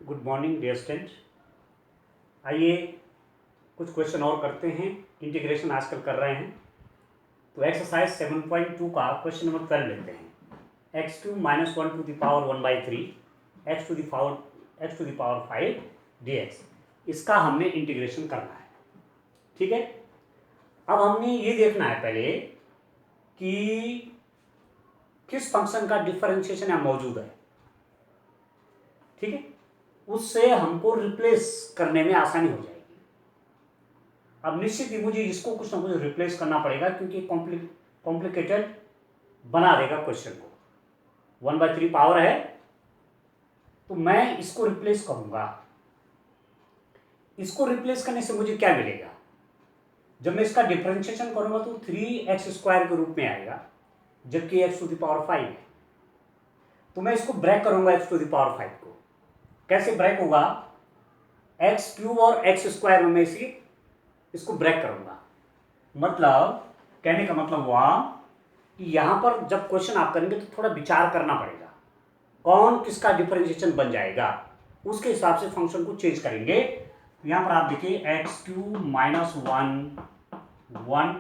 Good morning dear student. आइए कुछ question और करते हैं। इंटीग्रेशन आजकल कर रहे हैं तो एक्सरसाइज 7.2 का क्वेश्चन नंबर 12 लेते हैं। x³ - 1 to the power 1/3 x to the power 5 dx, इसका हमने इंटीग्रेशन करना है। ठीक है, अब हमने ये देखना है पहले कि किस फंक्शन का डिफरेंशिएशन यहाँ मौजूद है। ठीक है, उससे हमको रिप्लेस करने में आसानी हो जाएगी। अब निश्चित ही मुझे इसको कुछ ना कुछ रिप्लेस करना पड़ेगा क्योंकि कॉम्प्लिकेटेड बना देगा क्वेश्चन को। 1/3 पावर है तो मैं इसको रिप्लेस करूंगा। इसको रिप्लेस करने से मुझे क्या मिलेगा? जब मैं इसका डिफरेंशिएशन करूंगा तो 3x² के रूप में आएगा, जबकि x to the power 5 है। तो मैं इसको ब्रेक करूंगा x to the power 5 को। कैसे ब्रेक होगा? x³ और x² में से इसको ब्रेक करूंगा। मतलब कहने का मतलब हुआ कि यहां पर जब क्वेश्चन आप करेंगे तो थोड़ा विचार करना पड़ेगा कौन किसका डिफरेंशिएशन बन जाएगा, उसके हिसाब से फंक्शन को चेंज करेंगे। तो यहां पर आप देखिए x³ - 1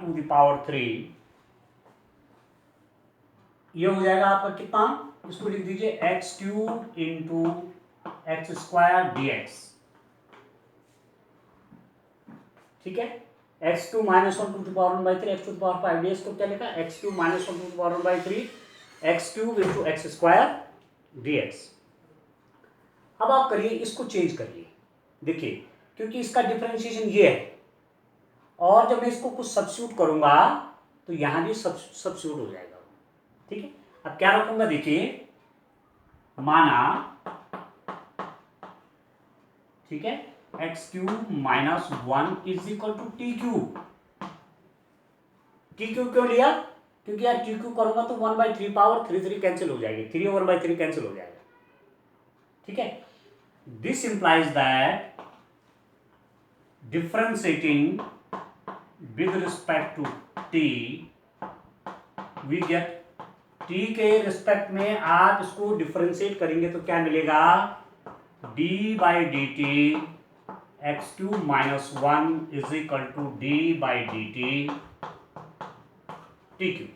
to the power 3, ये हो जाएगा आपका कितना? इसको लिख दीजिए x³ × x² dx। ठीक है, x³ - 1 to the power 1/3 x to the power 5 dx को क्या लिखा? x³ - 1 to the power 1/3 x³ × x² dx। अब आप करिए, इसको चेंज करिए। देखिए, क्योंकि इसका डिफरेंशिएशन ये है और जब मैं इसको कुछ सब्स्टिट्यूट करूंगा तो यहां भी सब्स्टिट्यूट हो जाएगा। ठीक है, अब क्या रखूंगा? देखिए, माना ठीक है x³ - 1 = t³। t³ क्यों लिया? क्योंकि यार t³ करूंगा तो 1/3 पावर 3 कैंसिल हो जाएगी, 3 और 1/3 कैंसिल हो जाएगा। ठीक है, this implies that differentiating with respect to t we get, t के रिस्पेक्ट में आप इसको डिफरेंशिएट करेंगे तो क्या मिलेगा? d/dt x³ - 1 = d/dt t³।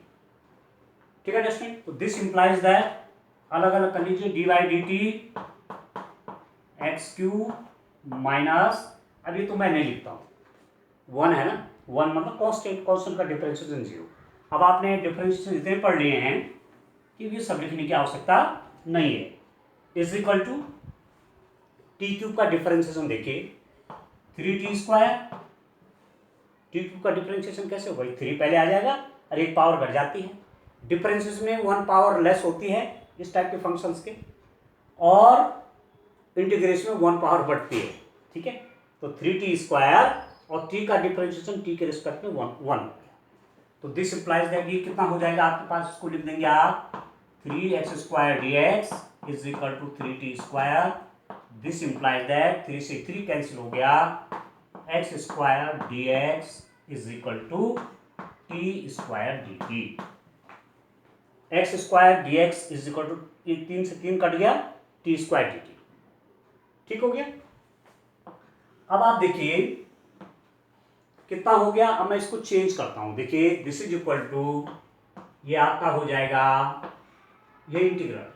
ठीक है दोस्तों, तो दिस इंप्लाइज दैट, अलग अलग कर लीजिए, d/dt x³ माइनस, अभी तो मैं नहीं लिखता हूं, 1 है ना, 1 मतलब कांस्टेंट का डिफरेंशिएशन 0। अब आपने डिफरेंशिएशन इतने पढ़ लिए हैं कि ये सब लिखने की आवश्यकता नहीं है। = t³ का डिफरेंशिएशन देखिए 3t²। t³ का डिफरेंशिएशन कैसे होगा? 3 पहले आ जाएगा और एक पावर घट जाती है। डिफरेंशिएशन में 1 पावर लेस होती है इस टाइप के फंक्शंस के, और इंटीग्रेशन में 1 पावर बढ़ती है। ठीक है, तो 3t² और t का डिफरेंशिएशन t के रिस्पेक्ट में 1। तो दिस इंप्लाइज दैट ये कितना हो जाएगा आपके पास? इसको लिख देंगे आप 3x² dx = 3t²। This implies that 3 से 3 कैंसिल हो गया, x² dx = t² dt। x² dx = 3 से 3 कट गया, t² dt। ठीक हो गया। अब आप देखिए कितना हो गया। अब मैं इसको चेंज करता हूं। देखिए, दिस इज इक्वल टू, ये आपका हो जाएगा ये इंटीग्रल,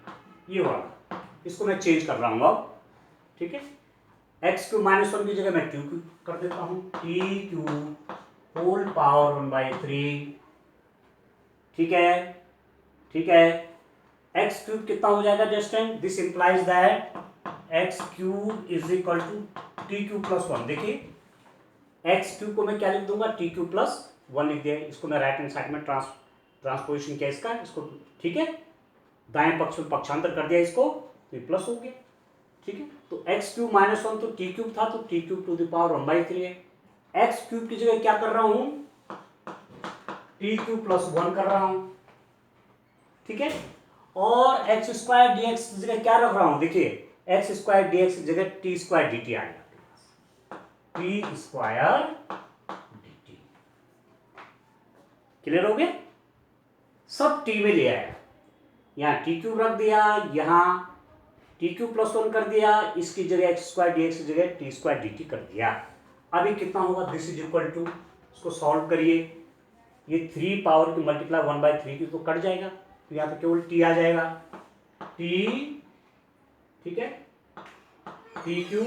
ये वाला, इसको मैं चेंज कर रहा हूं अब। ठीक है, x³ - 1 की जगह मैं t³ कर देता हूं, t³ होल पावर 1/3। ठीक है, ठीक है, x³ कितना हो जाएगा distance? This implies that x³ = t³ + 1। देखिए, x³ को मैं क्या लिख दूंगा? t³ + 1 लिख दिया। इसको मैं राइट हैंड साइड में ट्रांसपोजिशन किया इसका, इसको ठीक है, दाएं पक्ष में पक्षांतर कर दिया इसको, तो प्लस हो गया। ठीक है, तो x³ - 1 तो t³ था, तो t³ to the power 1/3 है। x³ की जगह क्या कर रहा हूं? t³ + 1 कर रहा हूं। ठीक है, और x² dx की जगह क्या रख रहा हूं? देखिए, x² dx की जगह t² dt आ गया, t² dt। क्लियर हो गया? सब t में ले आया, यहां t³ रख दिया, यहां टी क्यू प्लस वन कर दिया, इसकी जगह एक्स स्क्वायर डी एक्स की जगह टी स्क्वायर डी टी कर दिया। अभी कितना होगा, दिस इज इक्वल टू, इसको सॉल्व करिए, ये 3 पावर की मल्टीप्लाई 1/3 की तो कट जाएगा, तो यहाँ पे केवल टी आ जाएगा, टी, ठीक है, टी क्यू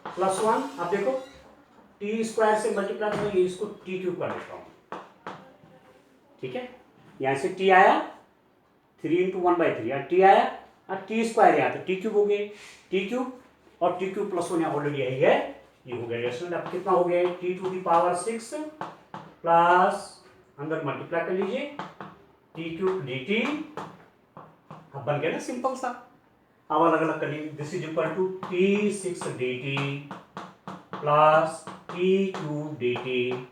प्लस वन। अब देखो टी स्क्वायर से मल्टीप्लाई करेंगे, इसको टी क्यूब कर देता हूँ, ठीक है, यहाँ से टी आया 3 इंटू 1/3, यहाँ टी आया और टी स्क्वायर यहाँ तो टी क्यूब हो गए, टी क्यूब और टी क्यूब प्लस वन यहाँ ऑलरेडी यही है, ये हो गया रेशनल। अब कितना हो गया, T to the power 6 plus अंदर मल्टीप्लाई कर लीजिए टी क्यूब डी टी, अब बन गया ना सिंपल सा। अब अलग अलग कर लीजिए, this is equal to T 6 D T plus T cube D T,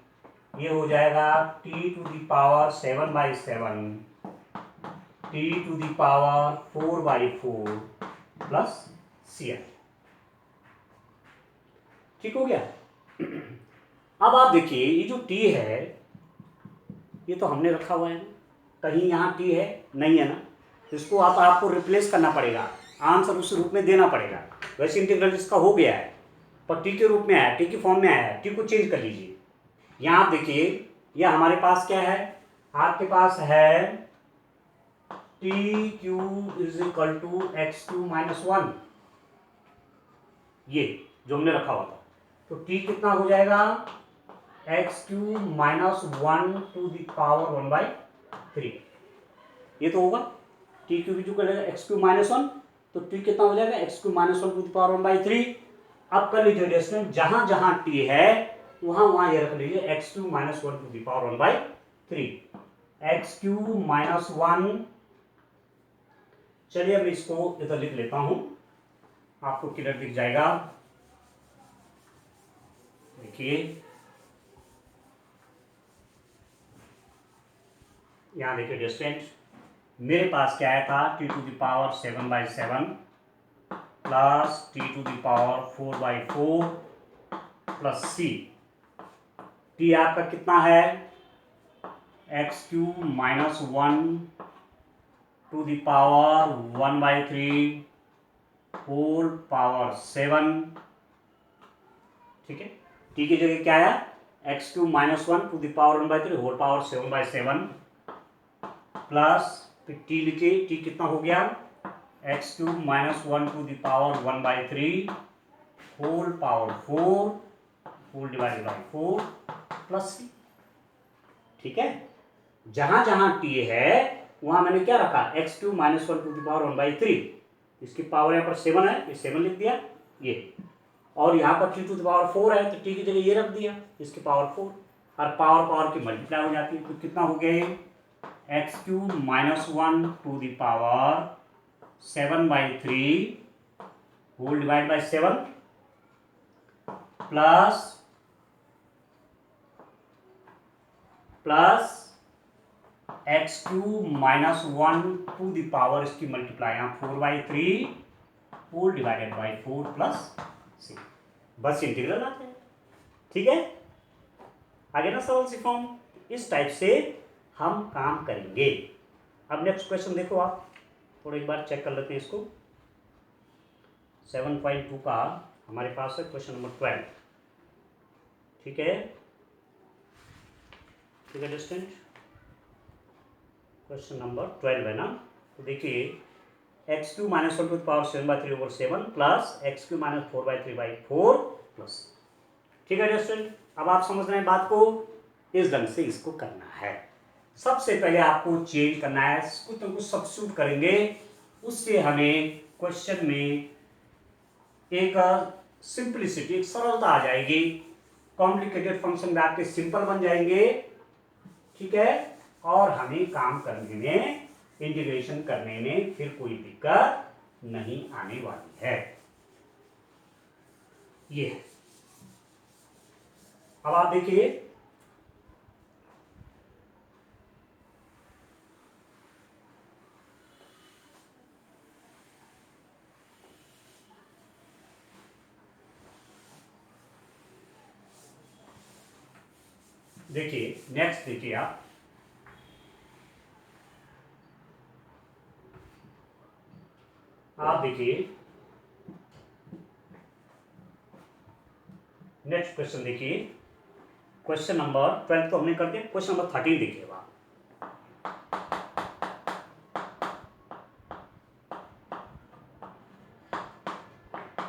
ये हो जाएगा T to the power 7/7 T to the power 4/4 plus C R, ठीक हो गया। अब आप देखिए ये जो टी है ये तो हमने रखा हुआ है ना, कहीं यहाँ टी है नहीं है ना, इसको आपको रिप्लेस करना पड़ेगा, आंसर उस रूप में देना पड़ेगा। वैसे इंटीग्रल इसका हो गया है पर टी के रूप में आया, टी की फॉर्म में आया है, टी को चेंज कर लीजिए। यहाँ आप देखिए यह हमारे पास क्या है, आपके पास है T cube is equal to X cube minus 1, ये जो हमने रखा हुआ था, तो टी कितना हो जाएगा X cube minus 1 to the power 1/3, ये तो होगा टी क्यू भी जो करेगा एक्स क्यू माइनस 1, तो टी कितना हो जाएगा X cube minus 1 to the power 1/3। अब कर लीजिए एडजस्टमेंट, जहां जहां टी है वहां वहां ये रख लीजिए X cube minus 1 to the power 1/3, X cube minus 1। चलिए अब इसको इधर लिख लेता हूं, आपको क्लियर दिख जाएगा। देखिए यहां देखिए डिस्टेंट, मेरे पास क्या आया था t to the power 7/7 plus t to the power 4/4 plus c, t आपका कितना है x cube minus 1 to the power 1/3 whole power 7, ठीक है, टी की जगह क्या आया x cube minus 1 to the power 1/3 whole power 7/7 plus फिर टी लिखिए, टी कितना हो गया x cube minus 1 to the power 1/3 whole power 4 whole divided by 4 plus c, ठीक है। जहां जहां टी है वहां मैंने क्या रखा x cube minus 1 to the power 1/3, इसकी पावर यहाँ पर 7 है, ये 7 लिख दिया ये, और यहाँ पर टी टू द पावर 4 है तो टी की जगह ये रख दिया, इसकी पावर 4, और पावर पावर की मल्टीप्लाई हो जाती है, तो कितना हो गया x cube minus 1 to the power 7/3 whole divide by 7 plus x cube minus 1 to the power, इसकी मल्टीप्लाई यहाँ 4/3 whole divided by 4 plus c, बस इंटीग्रल आते हैं, ठीक है। आगे ना सरल सी फॉर्म, इस टाइप से हम काम करेंगे। अब नेक्स्ट क्वेश्चन देखो आप, थोड़ा एक बार चेक कर लेते हैं इसको। 7.2 का हमारे पास है क्वेश्चन नंबर 12, ठीक है, ठीक है डिस्टेंट, क्वेश्चन नंबर 12 है ना। तो देखिए x cube minus 1 to the power 7/3/7 plus x cube minus 4/3/4 plus, ठीक है डिस्टेंट। अब आप समझ रहे हैं बात को, इस ढंग से इसको करना है। सबसे पहले आपको चेंज करना है, कुछ ना कुछ सब्स्टिट्यूट करेंगे, उससे हमें क्वेश्चन में एक सिंपलिसिटी, एक सरलता आ जाएगी, कॉम्प्लिकेटेड फंक्शन में आपके सिंपल बन जाएंगे, ठीक है, और हमें काम करने में, इंटीग्रेशन करने में फिर कोई दिक्कत नहीं आने वाली है। ये अब आप देखिए नेक्स्ट देखिए आप देखिए नेक्स्ट क्वेश्चन देखिए, क्वेश्चन नंबर 12 तो हमने कर दिया, क्वेश्चन नंबर 13 देखिएगा।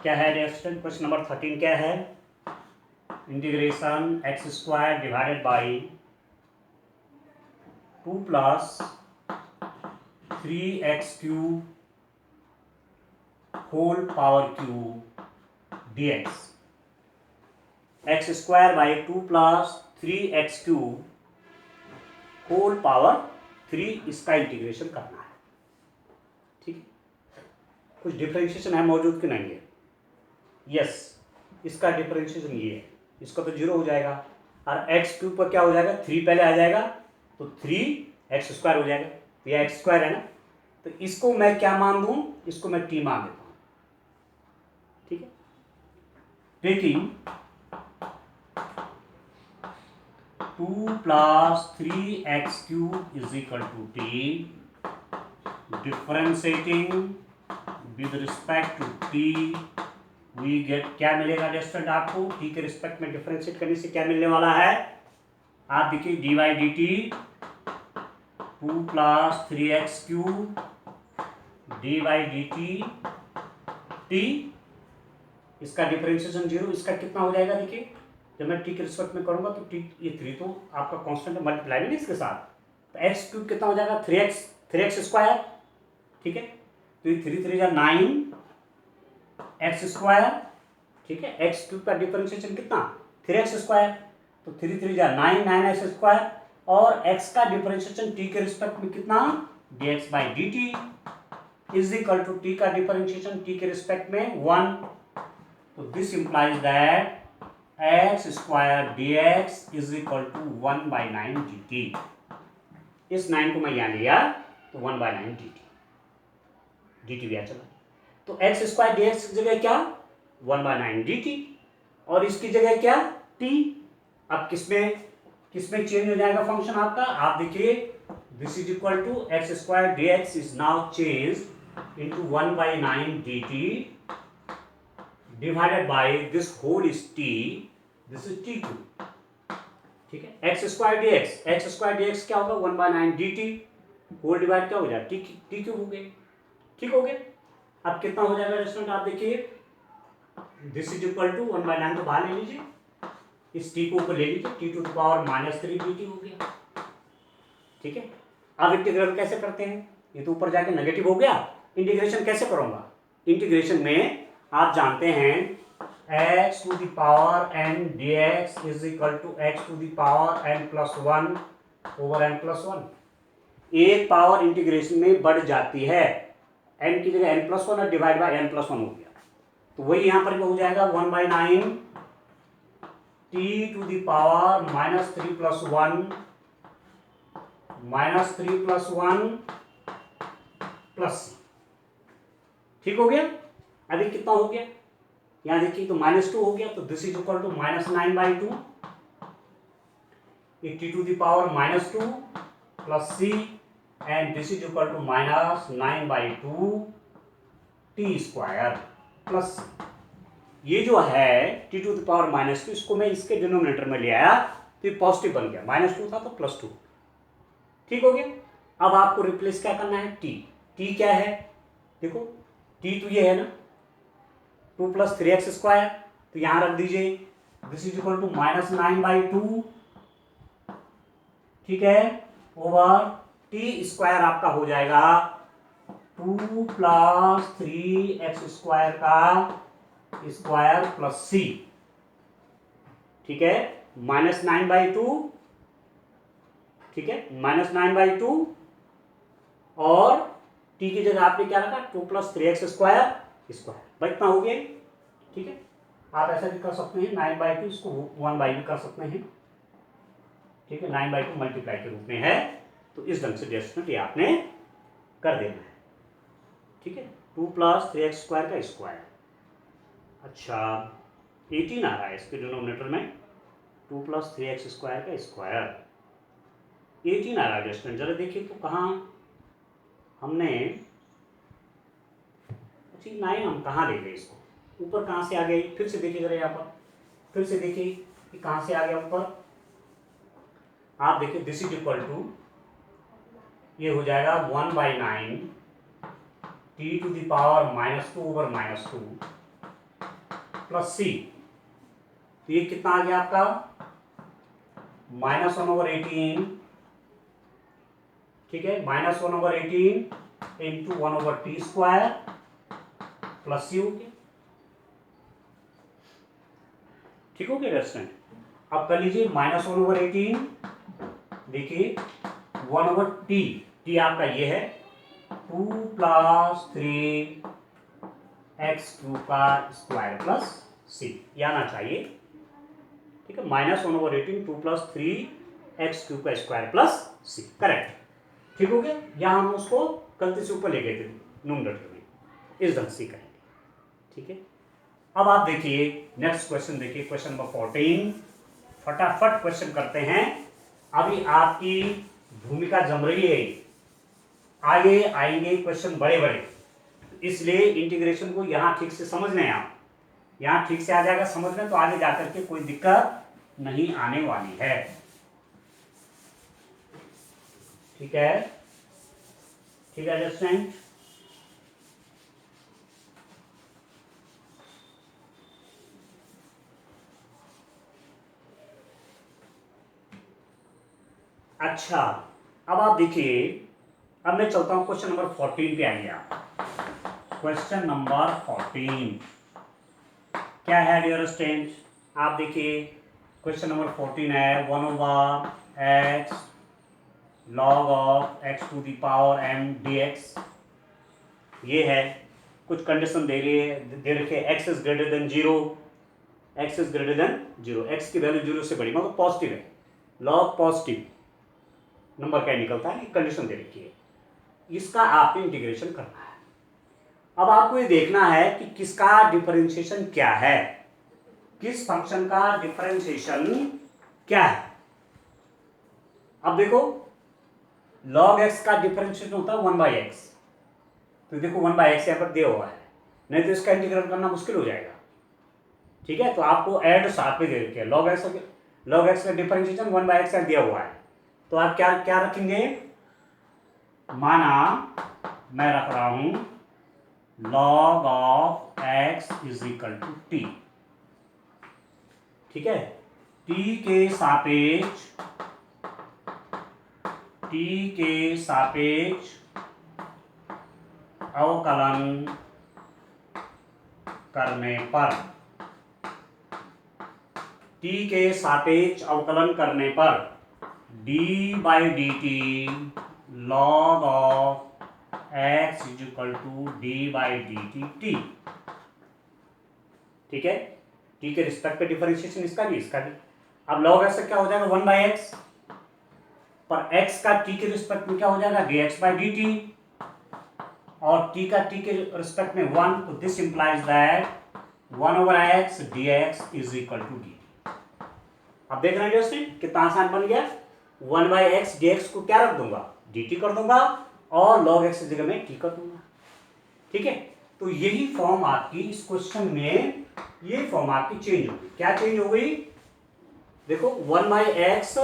क्या है रेस्टोरेंट, क्वेश्चन नंबर 13 क्या है? Integration x square divided by 2 plus 3x cube whole power cube dx, x square by 2 plus 3x cube whole power 3, इसका इंटीग्रेशन करना है। ठीक है, कुछ डिफरेंशिएशन है मौजूद कि नहीं है? यस, इसका डिफरेंशिएशन ये है, इसका तो 0 हो जाएगा, और एक्स क्यूब पर क्या हो जाएगा, 3 पहले आ जाएगा, तो 3x स्क्वायर हो जाएगा, तो यह एक्स स्क्वायर है ना, तो इसको मैं क्या मान दूं, इसको मैं t मान देता हूं। ठीक है, देखिए 2 plus 3x cube is equal to t, differentiating with respect to t we get, क्या मिलेगा स्टूडेंट आपको, टी के रिस्पेक्ट में डिफरेंशिएट करने से क्या मिलने वाला है? आप देखिए d y d t 2 plus 3x cube d y d t, इसका डिफरेंशिएशन 0, इसका कितना हो जाएगा? देखिए जब मैं टी के रिस्पेक्ट में करूंगा तो टी, ये 3 तो आपका कांस्टेंट है, मल्टीप्लाई नहीं इसके साथ, तो एक्स क्यूब कितना हो जाएगा? 3x square. ठीक है, तो ये 3 3 9 एक्स स्क्वायर। ठीक है, एक्स क्यूब का डिफरेंशिएशन कितना? 3x स्क्वायर, तो 3 3 9 9x स्क्वायर, और x का डिफरेंशिएशन t के रिस्पेक्ट में कितना? dx by d t is equal to t का डिफरेंशिएशन t के रिस्पेक्ट में 1, तो this implies that x square dx is equal to 1/9 dt। इस 9 को मैं यहां लिया तो 1/9 dt भी आ चला, तो एक्स स्क्वायर dx की जगह क्या? 1/9 dt, और इसकी जगह क्या? t। अब किसमें चेंज हो जाएगा फंक्शन आपका? आप देखिए this is equal to x square dx is now change into 1/9 dt divided by this whole is t, this is t2। ठीक है, एक्स स्क्वायर dx क्या होगा? 1/9 dt होल डिवाइड क्या हो जाएगा? t क्यूब हो गया। ठीक हो गया, अब कितना हो जाएगा रेस्टोरेंट? आप देखिए दिस इज इक्वल टू 1/9 तो बाहर ले लीजिए, इस t को ऊपर ले लीजिए, t to the power -3 dt हो गया। ठीक है, अब इंटीग्रल कैसे करते हैं? ये तो ऊपर जाके नेगेटिव हो गया, इंटीग्रेशन कैसे करूंगा? इंटीग्रेशन में आप जानते हैं x to the power n dx is equal to x to the power n plus 1 over n plus 1। एक पावर इंटीग्रेशन में बढ़ जाती है, n की जगह n प्लस 1 और डिवाइड बाय n प्लस 1 हो गया, तो वही यहां पर हो जाएगा 1/9 t to the power -3 plus 1 plus. ठीक हो गया, अभी कितना हो गया? यहां देखिए तो -2 हो गया, तो this is equal to -9/2 t to the power -2 plus c, and this is equal to -9/2 t square plus. ये जो है टी टू द पावर -2, इसको मैं इसके डिनोमिनेटर में ले आया तो ये पॉजिटिव बन गया, -2 था तो +2। ठीक हो गया, अब आपको रिप्लेस क्या करना है? t क्या है? देखो t तो ये है ना 2 प्लस 3x स्क्वायर, तो यहां रख दीजिए दिस इज इक्वल टू -9/2। ठीक है, ओवर टी स्क्वायर आपका हो जाएगा 2 प्लस 3x स्क्वायर का स्क्वायर प्लस c। ठीक है, -9/2, ठीक है, -9/2, और t की जगह आपने क्या रखा? 2 प्लस 3x स्क्वायर भाई इतना हो गया। ठीक है, आप ऐसा भी कर सकते हैं 9/2, इसको 1/2 भी कर सकते हैं। ठीक है, 9/2 मल्टीप्लाई के रूप में है, तो इस ढंग से एडजस्टमेंट ये आपने कर देना है। ठीक है, 2 प्लस 3x स्क्वायर का स्क्वायर, अच्छा 18 आ रहा है इसके डिनोमिनेटर में, 2 प्लस 3x स्क्वायर का स्क्वायर 18 आ रहा है एडजस्टमेंट। जरा देखिए तो कहाँ हमने 9 हम कहाँ ले गए इसको, ऊपर कहाँ से आ गई? फिर से देखिए जरा यहाँ पर फिर से देखिए कि कहाँ से आ गया ऊपर, आप देखिए दिस इज इक्वल टू, ये हो जाएगा 1/9 T to the power -2/-2 plus C. तो ये कितना आ गया आपका, -1/18, ठीक है, -1/18 इंटू 1/t² प्लस सी हो गया। ठीक हो गया स्टूडेंट। अब कर लीजिए -1/18, देखिए 1/t, टी आपका ये है 2 + 3x³ का स्क्वायर प्लस सी, ये आना चाहिए। ठीक है, -1/18 2 + 3x³ का स्क्वायर प्लस सी, करेक्ट। ठीक हो गया। यहाँ हम उसको गलती से ऊपर ले गए थे न्यूमरेटर में, इस ढंग से करेंगे। ठीक है, अब आप देखिए नेक्स्ट क्वेश्चन देखिए, क्वेश्चन नंबर 14। फटाफट क्वेश्चन करते हैं, अभी आपकी भूमिका जम रही है, आगे आएंगे क्वेश्चन बड़े बड़े, इसलिए इंटीग्रेशन को यहां ठीक से समझ लें। आप यहां ठीक से आ जाएगा समझ में, तो आगे जाकर के कोई दिक्कत नहीं आने वाली है। ठीक है, ठीक है अंडरस्टैंड। अच्छा, अब आप देखिए, अब मैं चलता हूं क्वेश्चन नंबर 14 पे आइए आप। क्वेश्चन नंबर 14 क्या है डियर स्टूडेंट, आप देखिए क्वेश्चन नंबर 14 है 1/x log of x to the power m dx। ये है, कुछ कंडीशन दे रही है, दे रखी है x is greater than 0, x is greater than 0, x की वैल्यू 0 से बड़ी, मतलब पॉजिटिव है, लॉग पॉजिटिव नंबर क्या निकलता है, कंडीशन दे रखी है, इसका आपको इंटीग्रेशन करना है। अब आपको ये देखना है कि किसका डिफरेंशिएशन क्या है, किस फंक्शन का डिफरेंशिएशन क्या है। अब देखो log x का डिफरेंशिएशन होता है 1/x, तो देखो 1/x यहाँ पर दिया हुआ है, नहीं तो इसका इंटीग्रेट करना मुश्किल हो जाएगा। ठीक है, तो आपको ऐड साथ में दे रखे हैं, log x का डिफरेंशिएशन 1/x दिया हुआ है, तो आप क्या क्या रखेंगे, माना मैं रख रहा हूं log of x is equal to t. ठीक है, टी के सापेक्ष अवकलन करने पर, टी के सापेक्ष अवकलन करने पर d/dt log of x is equal to d/dt t। ठीक है, टी के रिस्पेक्ट पे डिफरेंशिएशन इसका भी इसका भी। अब log x क्या हो जाएगा 1/x, पर x का t के रिस्पेक्ट में क्या हो जाएगा dx/dt, और t का t के रिस्पेक्ट में 1, तो this implies that 1/x dx is equal to dt। अब देख रहे हैं दोस्तों कितना आसान बन गया, 1/x dx को क्या रख दूंगा, dt कर दूंगा, और log x की जगह में t कर दूंगा। ठीक है, तो यही फॉर्म आपकी इस क्वेश्चन में, ये फॉर्म आपकी चेंज हो गई। क्या चेंज हो गई, देखो 1/x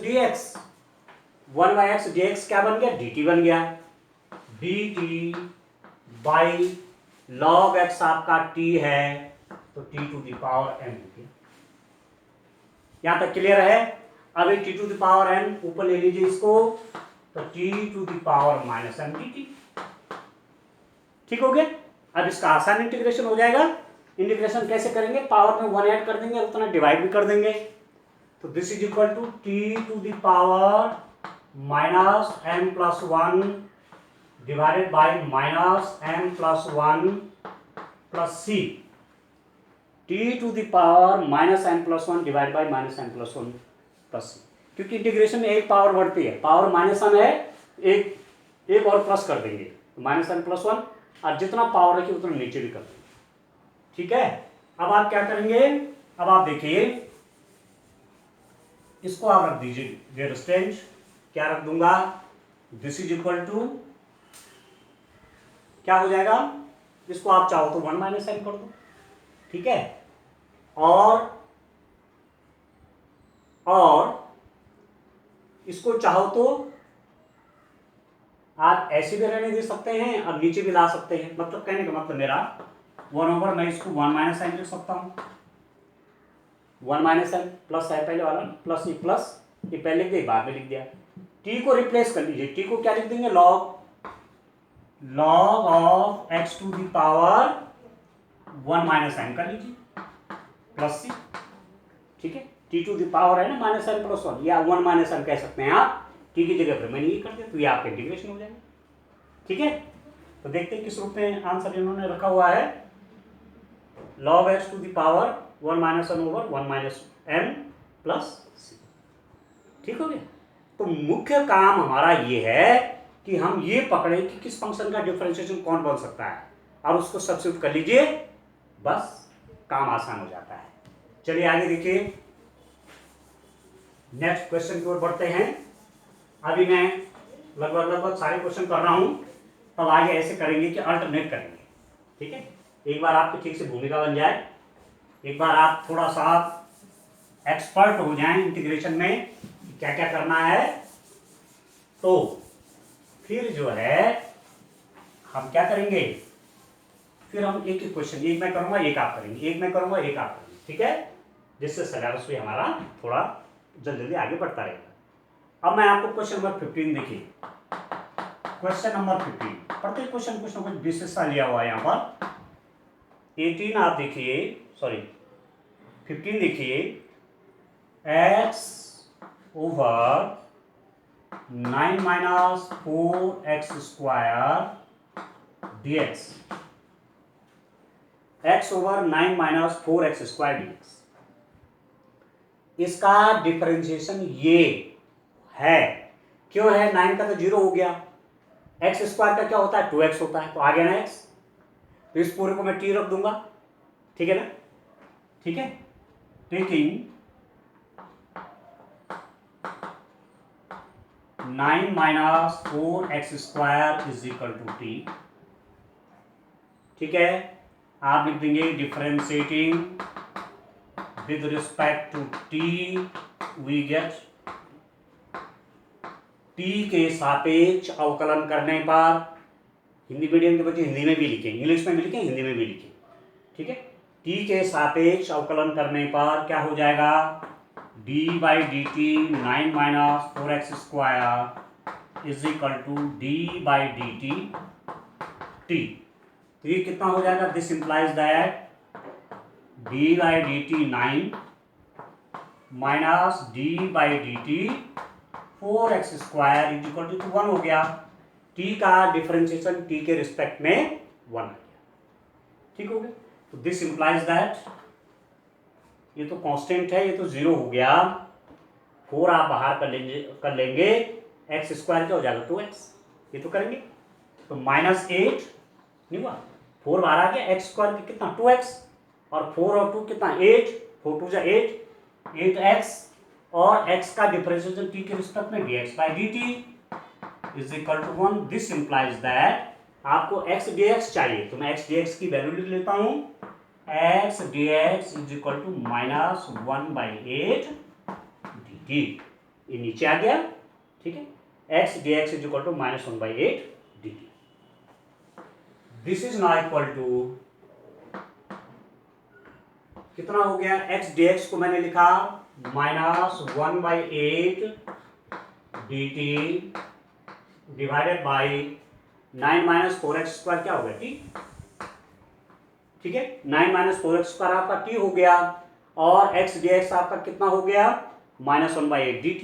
dx, 1/x dx क्या बन गया, dt बन गया, dt बाई log x आपका t है, तो t to the power m हो गया। यहां तक क्लियर है। अब t to the power m ऊपर ले लीजिए इसको, तो t to the power -m dt। ठीक हो गया। अब इसका आसान इंटीग्रेशन हो जाएगा। इंटीग्रेशन कैसे करेंगे, पावर में 1 ऐड कर देंगे, उतना डिवाइड भी कर देंगे, तो this is equal to t to the power -m+1 divided by -m+1 plus c, t to the power -m+1 divide by -m+1 plus c, क्योंकि इंटीग्रेशन में एक पावर बढ़ती है, पावर -m है, एक और प्लस कर देंगे, तो -m+1, और जितना पावर रखिए उतना नीचे भी कर देंगे। ठीक है, अब आप क्या करेंगे, अब आप देखिए इसको आप रख दीजिए डियर स्टूडेंट, क्या रख दूंगा, दिस इज इक्वल टू क्या हो जाएगा, इसको आप चाहो तो 1 - m कर दो। ठीक है। और इसको चाहो तो आप ऐसे भी रहने दे सकते हैं और नीचे भी ला सकते हैं। मतलब कहने का मतलब मेरा 1/, मैं इसको 1 माइनस साइन लिख सकता हूँ, 1 माइनस साइन प्लस है पहले वाला, प्लस ये पहले लिख दिया बाद में लिख दिया। टी को रिप्लेस कर लीजिए, टी को क्या लिख देंगे, log of x to the power 1 minus sign कर लीजिए प्लस सी, ठीक है। टी टू दी पावर है ना माइनस साइन प्लस 1, या 1 माइनस साइन कह सकते हैं आप, टी की जगह पर मैंने ये कर दिया, तो ये आपका इंटीग्रेशन हो जाएगा, ठीक है। तो देखते हैं किस रूप में आंसर इन्होंने रखा हुआ है, log x to the power 1 minus 1 over 1 minus m plus c, ठीक हो गया। तो मुख्य काम हमारा ये है कि हम ये पकड़े कि किस फंक्शन का डिफरेंशिएशन कौन बन सकता है, और उसको सब्स्टिट्यूट कर लीजिए, बस काम आसान हो जाता है। चलिए आगे देखिए, नेक्स्ट क्वेश्चन की ओर बढ़ते हैं। अभी मैं लगभग सारे क्वेश्चन कर रहा हूं, तब आगे ऐसे करेंगे कि अल्टरनेट करेंगे, ठीक है। एक बार आपकी ठीक से भूमिका बन जाए, एक बार आप थोड़ा सा एक्सपर्ट हो जाएं इंटीग्रेशन में कि क्या क्या करना है, तो फिर जो है हम क्या करेंगे, फिर हम एक एक क्वेश्चन, एक मैं करूंगा एक आप करेंगे, एक मैं करूंगा एक आप करेंगे, ठीक है, जिससे सिलेबस भी हमारा थोड़ा जल्दी जल्दी आगे बढ़ता रहेगा। अब मैं आपको क्वेश्चन नंबर 15 देखिए, क्वेश्चन नंबर 15 प्रत्येक क्वेश्चन कुछ ना कुछ विशेषता लिया हुआ है यहाँ पर। 18 आप देखिए, सॉरी 15 देखिए, x over 9 minus 4x square dx, x over 9 minus 4x square dx, इसका डिफरेंशिएशन ये है, क्यों है, 9 का तो 0 हो गया, एक्स स्क्वायर का क्या होता है 2x होता है, तो आ गया ना x, तो इस पूरे को मैं t रख दूंगा, ठीक है ना, ठीक है। Taking 9 minus 4x square is equal to t, ठीक है। आप लिख देंगे differentiating with respect to t we get, t के सापेक्ष अवकलन करने पर, हिंदी मीडियम के बच्चे हिंदी में भी लिखें, इंग्लिश में भी लिखें, हिंदी में भी लिखें, ठीक है। t के सापेक्ष अवकलन करने पर क्या हो जाएगा, d by d t 9 minus 4x square is equal to d by d t t, तो ये कितना हो जाएगा, this implies that d by d t 9 minus d by d t 4x square is equal to 1 हो गया, t का differentiation t के respect में 1 आ गया, ठीक हो गया। तो दिस इंप्लाइज दैट, ये तो कांस्टेंट है, ये तो 0 हो गया, 4 आप बाहर कर लेंगे, एक्स स्क्वायर क्या हो जाएगा 2x, ये तो करेंगे, तो -8 नहीं हुआ, 4 बाहर आ गया, एक्स स्क्वायर कितना 2x, और 4 और 2 कितना 8, 4 2 जा 8x, और x का डिफरेंशिएशन t के रिस्पेक्ट में dx by dt is equal to 1, this implies that आपको x dx चाहिए, तो मैं x dx की वैल्यू लिख लेता हूं, x dx is equal to -1/8 dt, ये नीचे आ गया, ठीक है, x dx is equal to -1/8 dt, this is not equal to कितना हो गया, x dx को मैंने लिखा -1/8 dt divided by 9 minus 4x square क्या हो गया t, ठीक है, 9 माइनस 4x स्क्वायर आपका t हो गया, और x dx आपका कितना हो गया -1/8 dt,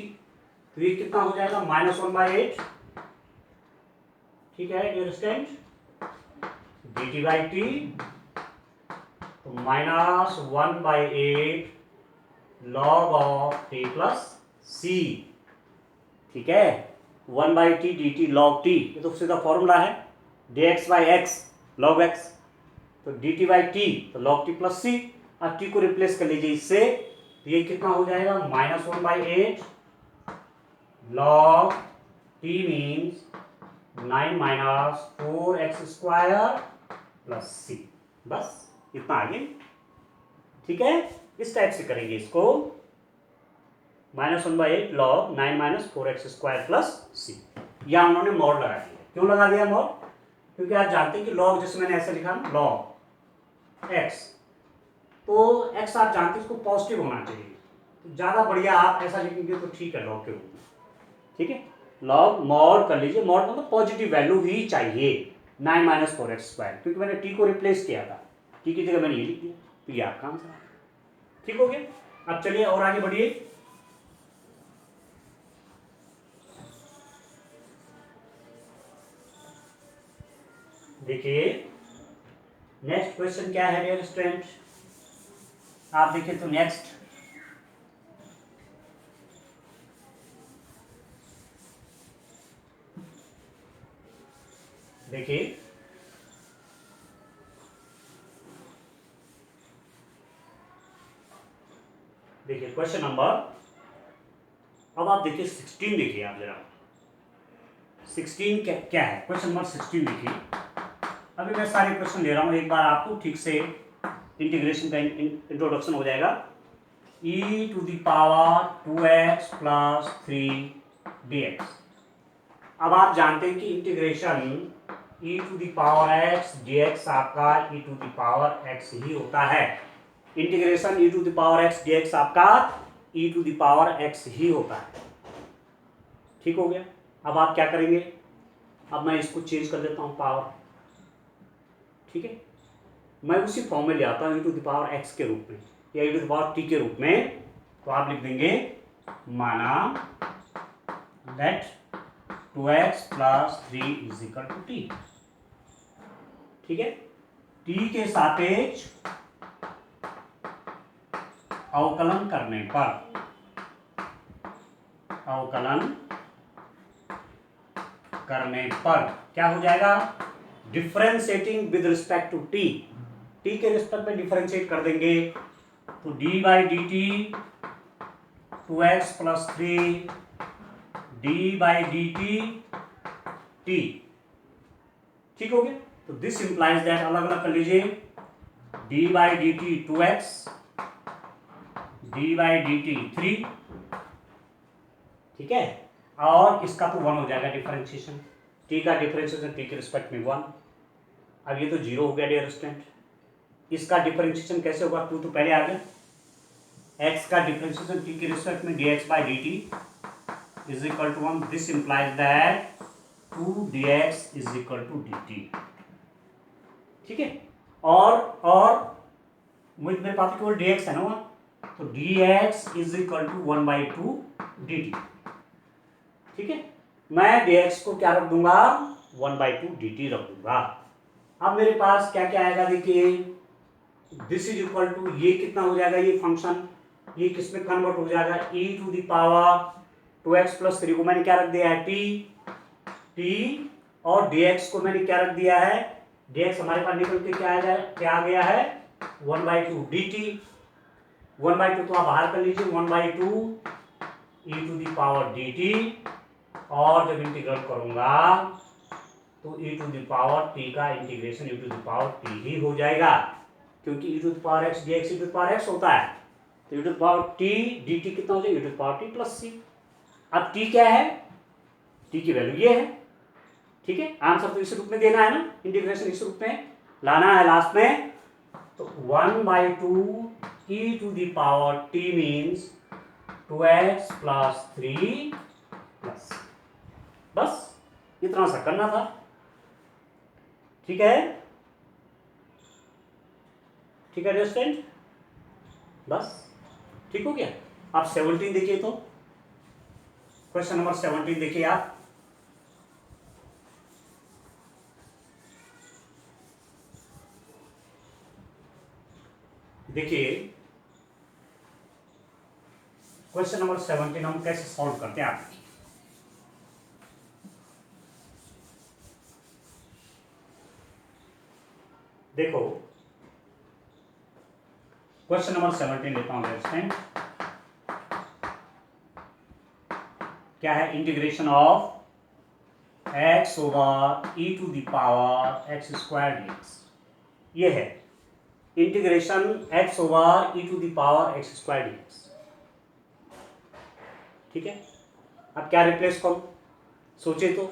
तो ये कितना हो जाएगा -1/8, ठीक है, dear student, dt by t, तो -1/8 log of t plus c, ठीक है, 1/t dt लॉग t, ये तो सीधा फॉर्मूला है, dx by x log x, तो dt बाई t तो लॉग t प्लस c, अब t को रिप्लेस कर लीजिए इससे, तो ये कितना हो जाएगा -1/8 log t means 9 minus 4x square plus c, बस इतना आ गया, ठीक है, इस टाइप से करेंगे इसको। -1/8 log 9 - 4x² प्लस c, या उन्होंने मॉड लगा दिया। क्यों लगा दिया मॉड? क्योंकि आप जानते हैं कि लॉग, जैसे मैंने ऐसे लिखा ना लॉग x, तो x आप जानते हैं इसको पॉजिटिव होना चाहिए, तो ज़्यादा बढ़िया आप ऐसा लिखेंगे तो ठीक है लॉग के रूप में। ठीक है, लॉग मॉड कर लीजिए, मॉड मतलब पॉजिटिव वैल्यू ही चाहिए 9 - 4x², क्योंकि मैंने t को रिप्लेस किया था, t की जगह मैंने ये लिख दिया, तो ये आपका आंसर है। ठीक हो गया। अब चलिए और आगे बढ़िए। देखिए नेक्स्ट क्वेश्चन क्या है डियर स्टूडेंट, आप देखिए तो नेक्स्ट देखिए, क्वेश्चन नंबर, अब आप देखिए 16 देखिए, आप जरा 16 क्या है, क्वेश्चन नंबर 16 देखिए। अभी मैं सारे क्वेश्चन ले रहा हूँ, एक बार आपको ठीक से इंटीग्रेशन का इंट्रोडक्शन हो जाएगा। e⁻² 2x + 3dx। अब आप जानते हैं कि इंटीग्रेशन e⁻x dx आपका e⁻x ही होता है। इंटीग्रेशन e⁻x dx आपका e⁻x ही होता है। ठीक हो गया। अब आप क्या करेंगे, अब मैं इसको चेंज कर देता हूँ पावर। ठीक है, मैं उसी फॉर्म में ले आता हूँ e⁻x के रूप में या e⁻t के रूप में, तो आप लिख देंगे माना लेट 2x + 3 = t। ठीक है, t के सापेक्ष अवकलन करने पर, क्या हो जाएगा, differentiating with respect to t, t के रिस्पेक्ट में डिफरेंशिएट कर देंगे, तो d/dt 2x + 3 d/dt t। ठीक हो गया। तो दिस इंप्लाइज दैट, अलग अलग कर लीजिए, d/dt 2x, d/dt 3। ठीक है, और इसका तो 1 हो जाएगा डिफरेंशिएशन, t का डिफरेंशिएशन t के रिस्पेक्ट में 1। अब ये तो 0 हो गया डियर स्टूडेंट। इसका डिफरेंशिएशन कैसे होगा, 2 तो पहले आ गया, x का डिफरेंशिएशन t के रिस्पेक्ट में dx/dt = 1। This implies that 2dx = dt। ठीक है, और मेरे पास केवल dx है ना वहाँ, तो dx = 1/2 dt। ठीक है, मैं dx को क्या रख दूंगा, 1/2 dt रख दूंगा। अब मेरे पास क्या क्या आएगा, देखिए दिस इज इक्वल टू, ये कितना हो जाएगा, ये फंक्शन ये किस में कन्वर्ट हो जाएगा, e⁻2x + 3 को मैंने क्या रख दिया है, t, और dx को मैंने क्या रख दिया है, dx हमारे पास निकल के क्या आ गया है, 1/2 dt। 1/2 तो आप बाहर कर लीजिए, 1/2 e⁻dt, और जब इंटीग्रेट करूंगा तो e⁻t का इंटीग्रेशन e⁻t ही हो जाएगा, क्योंकि e⁻x dx e⁻x होता है, तो e⁻t dt कितना हो जाएगा, e⁻t + c। अब t क्या है, t की वैल्यू ये है। ठीक है, आंसर तो इस रूप में देना है ना, इंटीग्रेशन इस रूप में लाना है लास्ट में, तो 1/2 e⁻t मीन्स 2x + 3 +, बस इतना सा करना था। ठीक है, ठीक है डियर स्टूडेंट, बस ठीक हो गया। आप 17 देखिए, तो क्वेश्चन नंबर 17 देखिए आप, देखिए क्वेश्चन नंबर 17 हम कैसे सॉल्व करते हैं, आप देखिए। देखो क्वेश्चन नंबर 17 लेता हूं अंडरस्टैंड, क्या है, इंटीग्रेशन ऑफ x/e⁻x² dx, ये है। Integration x over e to the power x square d x. ठीक है, अब क्या रिप्लेस करूं, सोचे तो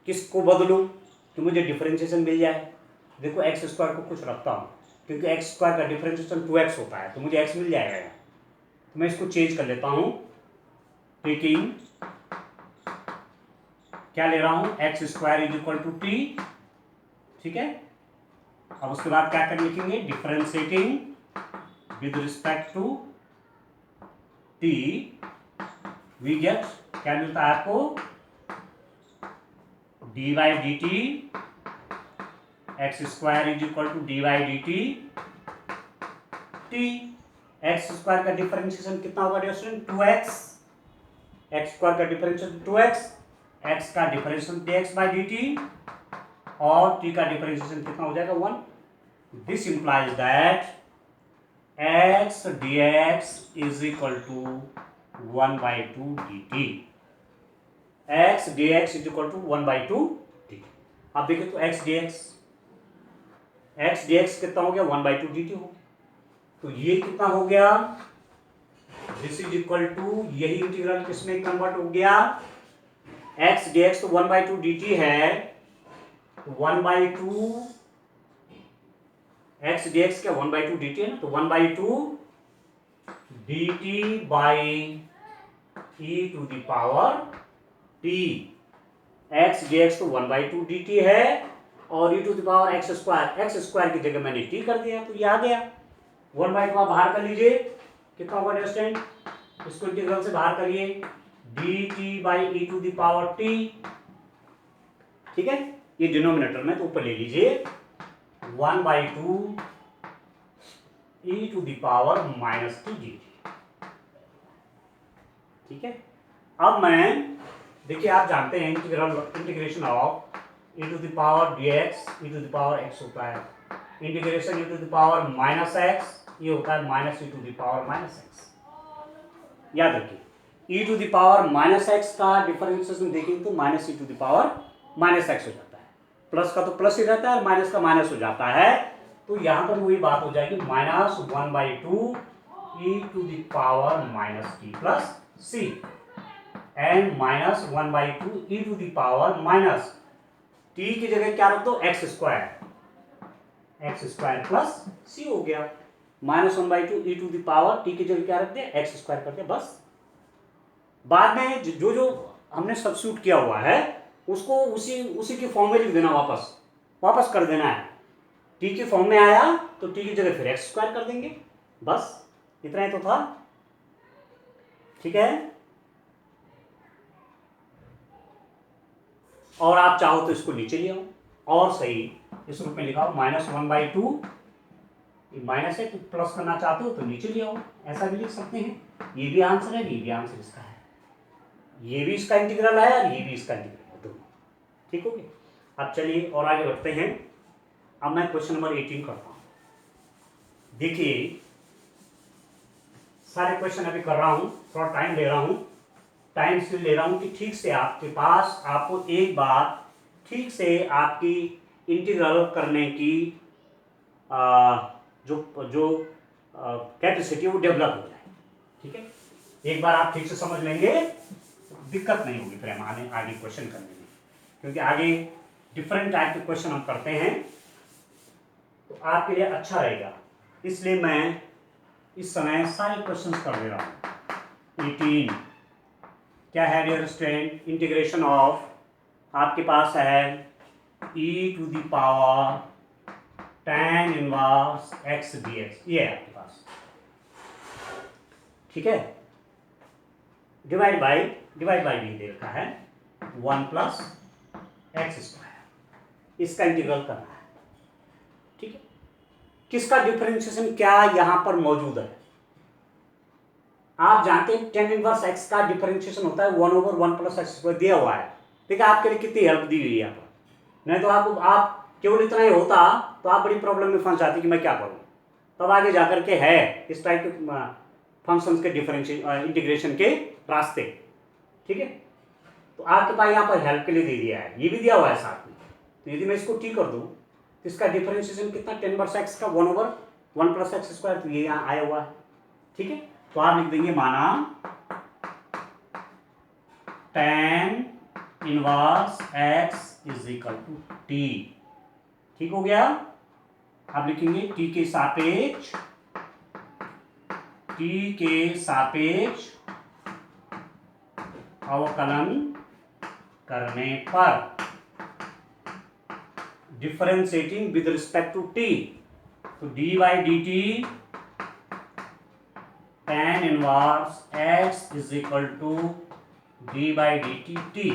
किसको बदलूं कि मुझे डिफरेंशिएशन मिल जाए। देखो एक्स स्क्वायर को कुछ रखता हूं, क्योंकि एक्स स्क्वायर का डिफरेंशिएशन 2x होता है, तो मुझे x मिल जाएगा। तो मैं इसको चेंज कर लेता हूं, टेकिंग क्या ले रहा हूं, x square is equal to t. ठीक है, अब उसके बाद क्या कर लिखेंगे, differentiating with respect to t, we get क्या मिलता है आपको, d by d t x square is equal to d by d t t. X square का डिफरेंशिएशन कितना होगा स्टूडेंट, 2x, एक्स स्क्वायर का डिफरेंशिएशन 2x, एक्स का differentiation dx by dt और t का डिफरेंशिएशन कितना हो जाएगा 1। This implies that x dx is equal to 1/2 dt, x dx is equal to 1/2 dt। आप देखिए तो x dx कितना हो गया, 1/2 dt हो, तो ये कितना हो गया, दिस इज इक्वल टू, यही इंटीग्रल किसमें कन्वर्ट हो गया, x dx तो 1/2 dt है, 1/2 x dx क्या 1/2 dt है ना, तो 1/2 dt by e to the power t। x dx तो 1/2 dt है और e to the power x square की जगह मैंने t कर दिया, तो ये आ गया 1/2। आप बाहर कर लीजिए, कितना होगा डिस्टेंट, इसको इंटीग्रल से बाहर करिए, dt by e to the power t। ठीक है, ये डिनोमिनेटर में तो ऊपर ले लीजिए 1/2 e to the power -t dt। ठीक है, अब मैं देखिए, आप जानते हैं integration of e to the power dx e to the power x होता है, integration e to the power -x ये होता है -e to the power -x। याद रखिए, e to the power -x का डिफरेंशिएशन देखेंगे तो -e to the power -x हो जाता है, प्लस का तो प्लस ही रहता है, माइनस का माइनस हो जाता है, तो यहां पर वही बात हो जाएगी -1/2 e to the power -t plus c and -1/2 e to the power t की जगह क्या रख दो, x स्क्वायर प्लस c हो गया, -1/2 e to the power t की जगह क्या रख दिया, x स्क्वायर कर दिया बस। बाद में जो जो हमने सब्स्टिट्यूट किया हुआ है उसको उसी के फॉर्म में लिख देना, वापस कर देना है, t के फॉर्म में आया तो t की जगह फिर x स्क्वायर कर देंगे, बस इतना ही तो था। ठीक है, और आप चाहो तो इसको नीचे ले आओ और सही इस रूप में लिखाओ, -1/2 माइनस है, तो प्लस करना चाहते हो तो नीचे ले आओ, ऐसा भी लिख सकते हैं। ये भी आंसर है, ये भी आंसर इसका है, ये भी इसका इंटीग्रल है और ये भी इसका इंटीग्रल है, दोनों। ठीक हो गया, अब चलिए और आगे बढ़ते हैं। अब मैं क्वेश्चन नंबर 18 करता हूं। देखिए, सारे क्वेश्चन अभी कर रहा हूं, थोड़ा टाइम ले रहा हूं, टाइम इसलिए ले रहा हूं कि ठीक से आपके पास आपको एक बार ठीक से आपकी इंटीग्रल करने की जो कैपेसिटी वो डेवलप हो जाए। ठीक है, एक बार आप ठीक से समझ लेंगे दिक्कत नहीं होगी फिर हम आगे क्वेश्चन करने में, क्योंकि आगे डिफरेंट टाइप के क्वेश्चन हम करते हैं तो आपके लिए अच्छा रहेगा, इसलिए मैं इस समय सारे क्वेश्चन कर दे रहा हूँ। 18 क्या है डियर स्टूडेंट, इंटीग्रेशन ऑफ आपके पास है e to the power tan inverse x dx, ये है आपके पास। ठीक है, डिवाइड बाई भी दे रखा है 1 प्लस एक्स स्क्वायर, इसका इंटीग्रल करना है। ठीक है, किसका डिफरेंशिएशन क्या यहां पर मौजूद है, आप जानते हैं tan इनवर्स x का डिफरेंशिएशन होता है 1/1 प्लस एक्स स्क्वायर दिया हुआ है। देखिए आपके लिए कितनी हेल्प दी हुई है यहाँ पर, नहीं तो आप केवल इतना ही होता तो आप बड़ी प्रॉब्लम में फंस जाती कि मैं क्या करूं, तब आगे जाकर के है इस टाइप के फंक्शंस के इंटीग्रेशन के रास्ते। ठीक है, तो आपके पास यहाँ पर हेल्प के लिए दे दिया है, ये भी दिया हुआ है साथ में, तो यदि मैं इसको टी कर दूं तो इसका डिफरेंशिएशन कितना, tan इनवर्स x का 1/, 1 प्लस एक्स स्क्वायर, तो ये यहाँ आया हुआ है, ठीक है। तो आप लिख देंगे माना tan inverse x is equal to t, ठीक हो गया। आप लिखेंगे टी के सापेक्ष अवकलन करने पर differentiating with respect to t, तो d by d t tan inverse x is equal to d by d t t,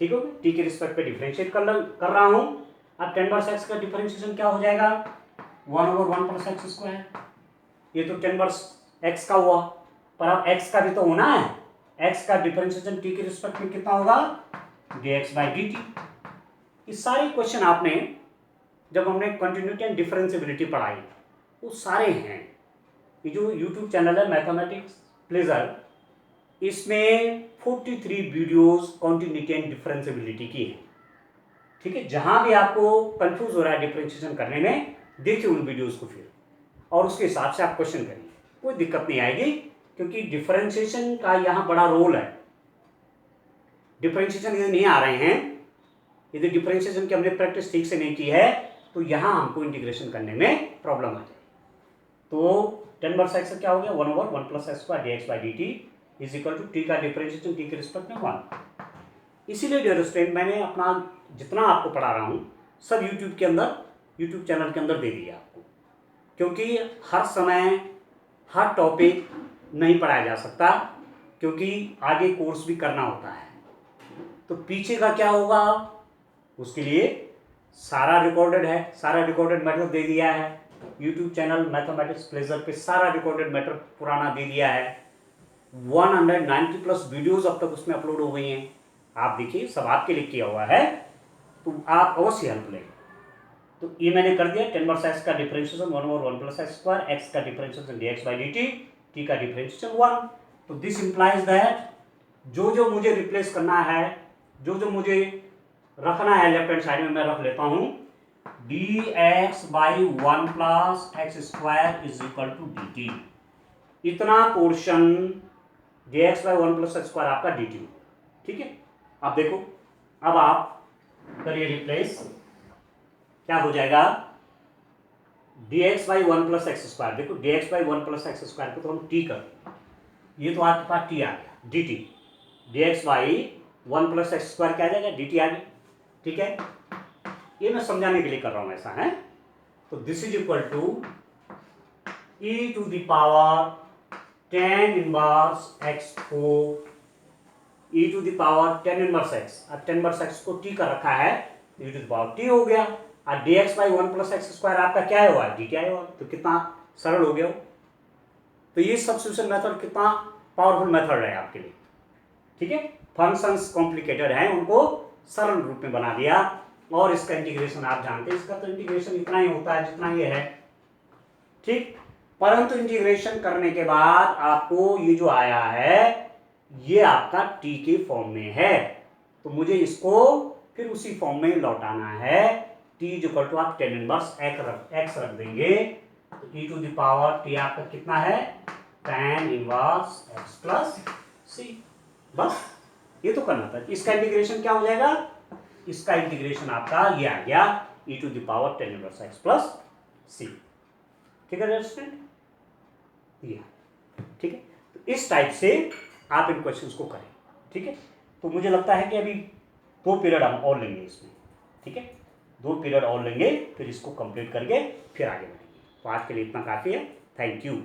ठीक हो गया। टी के रिस्पेक्ट पे डिफरेंशिएट कर रहा हूं। अब tan इनवर्स एक्स का डिफरेंशिएशन क्या हो जाएगा, 1/1 प्लस एक्स स्क्वायर। ये तो tan इनवर्स एक्स का हुआ, पर अब एक्स का भी तो होना है। एक्स का डिफरेंशिएशन टी के रिस्पेक्ट में कितना होगा, dx बाई डी टी। ये सारे क्वेश्चन आपने जब हमने कंटिन्यूटी एंड डिफरेंशिएबिलिटी पढ़ाई वो सारे हैं। ये जो यूट्यूब चैनल है मैथमेटिक्स प्लेजर, इसमें 43 वीडियोस कंटिन्यूटी एंड डिफरेंशिएबिलिटी की है, ठीक है। जहां भी आपको कंफ्यूज हो रहा है डिफरेंशिएशन करने में, देखिए उन वीडियोस को फिर, और उसके हिसाब से आप क्वेश्चन करिए, कोई दिक्कत नहीं आएगी, क्योंकि डिफरेंशिएशन का यहाँ बड़ा रोल है। डिफरेंशिएशन यदि नहीं आ रहे हैं, यदि डिफरेंशिएशन की हमने प्रैक्टिस ठीक से नहीं की है, तो यहाँ हमको इंटीग्रेशन करने में प्रॉब्लम आ जाएगी। तो tan इनवर्स एक्स क्या हो गया, 1/1 plus x square dx by d t is equal to t का डिफरेंशिएशन टी के रिस्पेक्ट में 1। इसीलिए डियर स्टूडेंट मैंने अपना जितना आपको पढ़ा रहा हूँ सब यूट्यूब चैनल के अंदर दे दिया आपको, क्योंकि हर समय हर टॉपिक नहीं पढ़ाया जा सकता, क्योंकि आगे कोर्स भी करना होता है। तो पीछे का क्या होगा, उसके लिए सारा रिकॉर्डेड है, सारा रिकॉर्डेड मैटर दे दिया है। यूट्यूब चैनल मैथमेटिक्स प्लेजर पे सारा रिकॉर्डेड मैटर पुराना दे दिया है। 190 प्लस वीडियोस अब तक उसमें अपलोड हो गई हैं। आप देखिए, सब आपके लिए किया हुआ है, तो आप अवश्य हेल्प लें। तो ये मैंने कर दिया, tan इनवर्स एक्स का differentiation 1/1 plus x square, x का differentiation dx by d t, t का डिफरेंशिएशन 1। तो दिस इंप्लाइज दैट जो जो मुझे रिप्लेस करना है, जो जो मुझे रखना है लेफ्ट हैंड साइड में, मैं रख लेता हूं dx by 1 plus x square is equal to d t. इतना portion dx by 1 plus x square आपका डी टी, ठीक है। अब देखो, अब आप करिए रिप्लेस, क्या हो जाएगा, dx by 1 plus x square. देखो dx by 1 plus x square को तो हम t कर, ये तो आपके पास t आ गया, dt dx by 1 plus x square क्या आ जाएगा, dt आ गया, ठीक है। ये मैं समझाने के लिए कर रहा हूं, ऐसा है। तो this is equal to e to the power tan inverse x को e to the power tan inverse x, अब tan इनवर्स x को t कर रखा है, e to the power t हो गया, और dx by 1 plus x square आपका क्या है, हुआ dt आया हुआ। तो कितना सरल हो गया। तो ये सब्स्टिट्यूशन मेथड कितना पावरफुल मेथड है आपके लिए, ठीक है। फंक्शंस कॉम्प्लिकेटेड हैं, उनको सरल रूप में बना दिया। और इसका इंटीग्रेशन आप जानते हैं, इसका तो इंटीग्रेशन इतना ही होता है जितना ये है, ठीक। परंतु इंटीग्रेशन करने के बाद आपको ये जो आया है, ये आपका टी के फॉर्म में है, तो मुझे इसको फिर उसी फॉर्म में लौटाना है। टी इक्वल टू आप tan इनवर्स एक्स रख देंगे, तो e to the power t आपका कितना है, tan inverse x plus c. बस ये तो करना था। इसका इंटीग्रेशन क्या हो जाएगा, इसका इंटीग्रेशन आपका ये आ गया e to the power tan inverse x plus c, ठीक है स्टूडेंट, ये ठीक है। तो इस टाइप से आप इन क्वेश्चंस को करें, ठीक है। तो मुझे लगता है कि अभी 2 पीरियड हम और लेंगे इसमें, ठीक है। 2 पीरियड और लेंगे, फिर इसको कंप्लीट करके फिर आगे बढ़ेंगे। तो आज के लिए इतना काफ़ी है। Thank you.